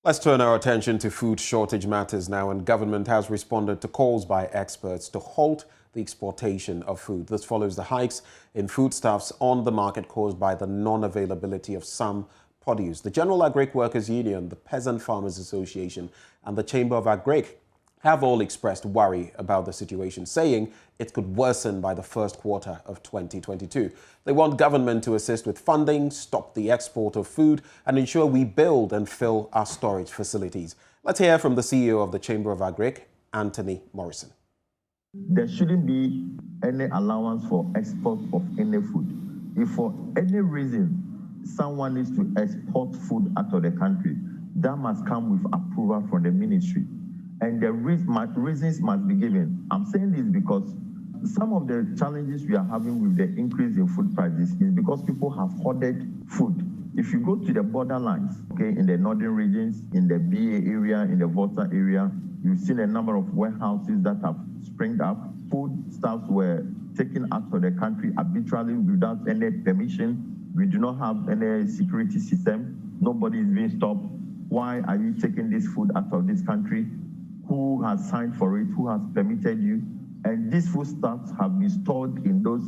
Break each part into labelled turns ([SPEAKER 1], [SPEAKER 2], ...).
[SPEAKER 1] Let's turn our attention to food shortage matters now, and government has responded to calls by experts to halt the exportation of food. This follows the hikes in foodstuffs on the market caused by the non-availability of some produce. The General Agric Workers Union, the Peasant Farmers Association, and the Chamber of Agric have all expressed worry about the situation, saying it could worsen by the first quarter of 2022. They want government to assist with funding, stop the export of food, and ensure we build and fill our storage facilities. Let's hear from the CEO of the Chamber of Agric, Anthony Morrison.
[SPEAKER 2] There shouldn't be any allowance for export of any food. If for any reason someone needs to export food out of the country, that must come with approval from the ministry. And the reasons must be given. I'm saying this because some of the challenges we are having with the increase in food prices is because people have hoarded food. If you go to the borderlines, okay, in the northern regions, in the BA area, in the Volta area, you've seen a number of warehouses that have sprung up. Foodstuffs were taken out of the country arbitrarily without any permission. We do not have any security system. Nobody is being stopped. Why are you taking this food out of this country? Who has signed for it? Who has permitted you? And these foodstuffs have been stored in those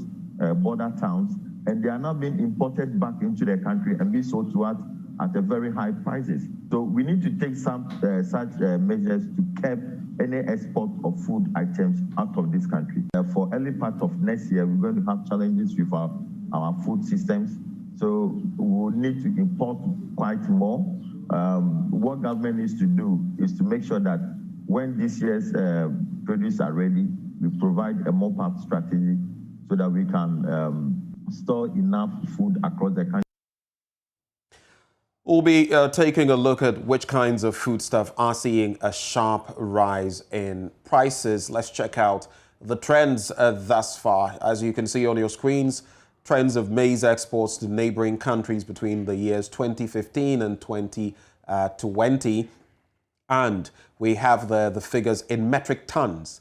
[SPEAKER 2] border towns, and they are now being imported back into the country and being sold to us at a very high prices. So we need to take some such measures to curb any export of food items out of this country. For early part of next year, we're going to have challenges with our food systems. So we will need to import quite more. What government needs to do is to make sure that when this year's produce are ready, we provide a mop-up strategy so that we can store enough food across the country.
[SPEAKER 1] We'll be taking a look at which kinds of foodstuff are seeing a sharp rise in prices. Let's check out the trends thus far. As you can see on your screens, trends of maize exports to neighboring countries between the years 2015 and 2020. And we have the figures in metric tons.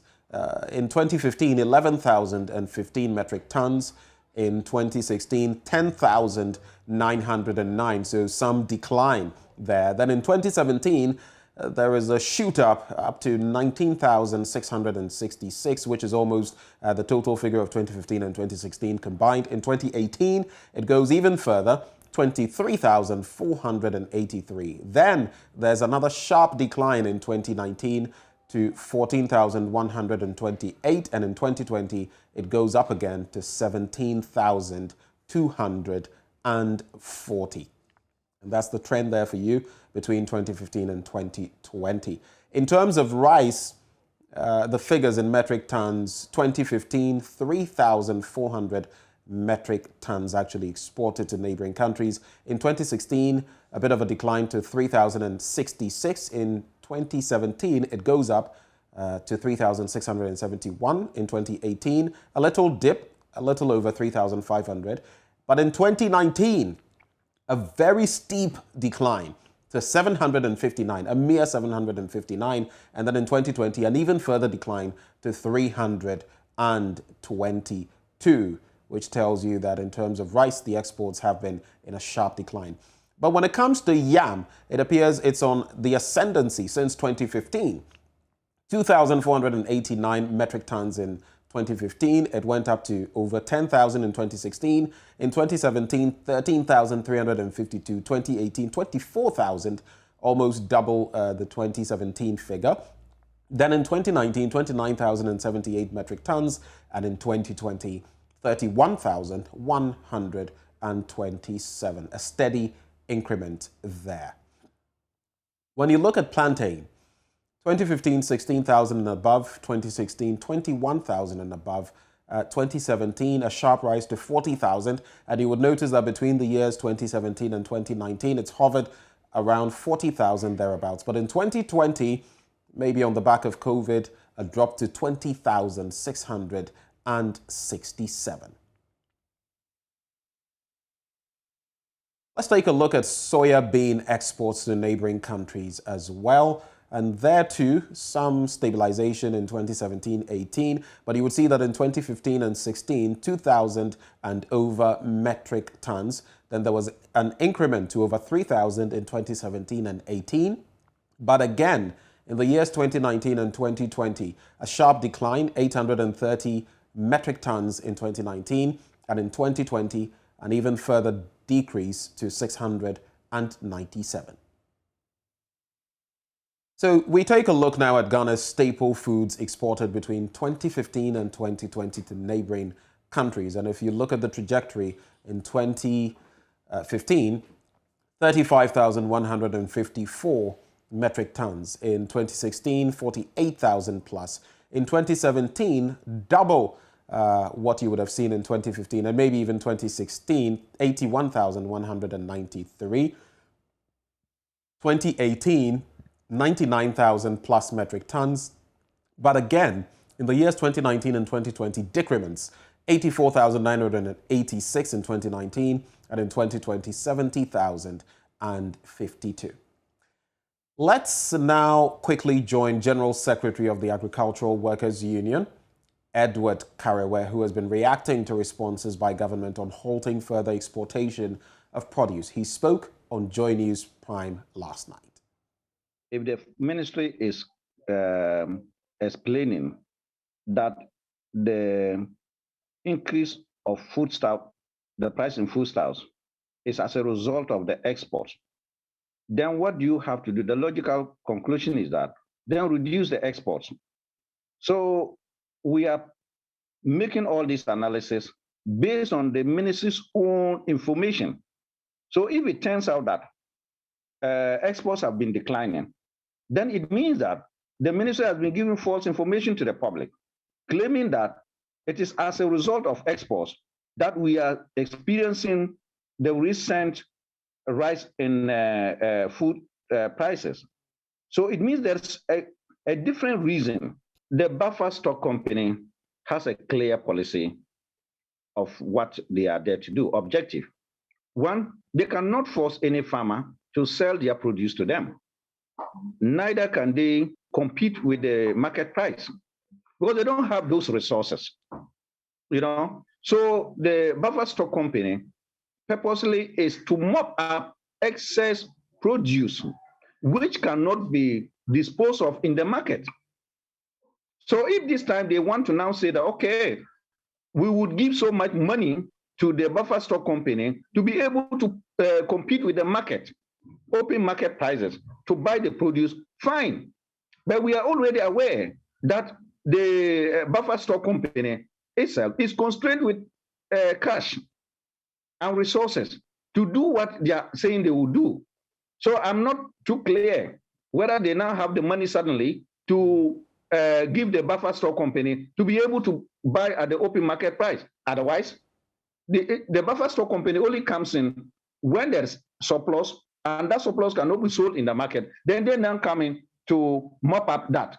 [SPEAKER 1] In 2015, 11,015 metric tons. In 2016, 10,909. So some decline there. Then in 2017, there is a shoot up to 19,666, which is almost the total figure of 2015 and 2016 combined. In 2018, it goes even further. 23,483. Then there's another sharp decline in 2019 to 14,128, and in 2020 it goes up again to 17,240. And that's the trend there for you between 2015 and 2020. In terms of rice, the figures in metric tons, 2015, 3,400 metric tons actually exported to neighboring countries. In 2016, a bit of a decline to 3,066. In 2017, it goes up to 3,671. In 2018, a little dip, a little over 3,500. But in 2019, a very steep decline to 759, a mere 759. And then in 2020, an even further decline to 322. Which tells you that in terms of rice, the exports have been in a sharp decline. But when it comes to yam, it appears it's on the ascendancy since 2015. 2,489 metric tons in 2015. It went up to over 10,000 in 2016. In 2017, 13,352. 2018, 24,000, almost double the 2017 figure. Then in 2019, 29,078 metric tons. And in 2020, 31,127, a steady increment there. When you look at plantain, 2015, 16,000 and above, 2016, 21,000 and above, 2017, a sharp rise to 40,000. And you would notice that between the years 2017 and 2019, it's hovered around 40,000 thereabouts. But in 2020, maybe on the back of COVID, a drop to 20,667. Let's take a look at soybean exports to neighboring countries as well. And there too, some stabilization in 2017-18, but you would see that in 2015 and 16, 2,000 and over metric tons. Then there was an increment to over 3,000 in 2017 and 18. But again, in the years 2019 and 2020, a sharp decline, 830 metric tons in 2019, and in 2020, an even further decrease to 697. So we take a look now at Ghana's staple foods exported between 2015 and 2020 to neighboring countries. And if you look at the trajectory in 2015, 35,154 metric tons. In 2016, 48,000 plus. In 2017, double what you would have seen in 2015 and maybe even 2016, 81,193. 2018, 99,000 plus metric tons. But again, in the years 2019 and 2020, decrements, 84,986 in 2019, and in 2020, 70,052. Let's now quickly join General Secretary of the Agricultural Workers Union, Edward Karewe, who has been reacting to responses by government on halting further exportation of produce. He spoke on JoyNews Prime last night.
[SPEAKER 3] If the ministry is explaining that the increase of foodstuff, the price in foodstuffs, is as a result of the exports, then what do you have to do? The logical conclusion is that then reduce the exports. So we are making all this analysis based on the ministry's own information. So if it turns out that exports have been declining, then it means that the ministry has been giving false information to the public, claiming that it is as a result of exports that we are experiencing the recent rise in food prices. So it means there's a different reason. The buffer stock company has a clear policy of what they are there to do, objective. One, they cannot force any farmer to sell their produce to them. Neither can they compete with the market price because they don't have those resources, So the buffer stock company purposely is to mop up excess produce, which cannot be disposed of in the market. So if this time they want to now say that, okay, we would give so much money to the buffer stock company to be able to compete with the market, open market prices to buy the produce, fine. But we are already aware that the buffer stock company itself is constrained with cash and resources to do what they are saying they will do. So I'm not too clear whether they now have the money suddenly to give the buffer stock company to be able to buy at the open market price. Otherwise, the buffer stock company only comes in when there's surplus, and that surplus cannot be sold in the market. Then they now come in to mop up that.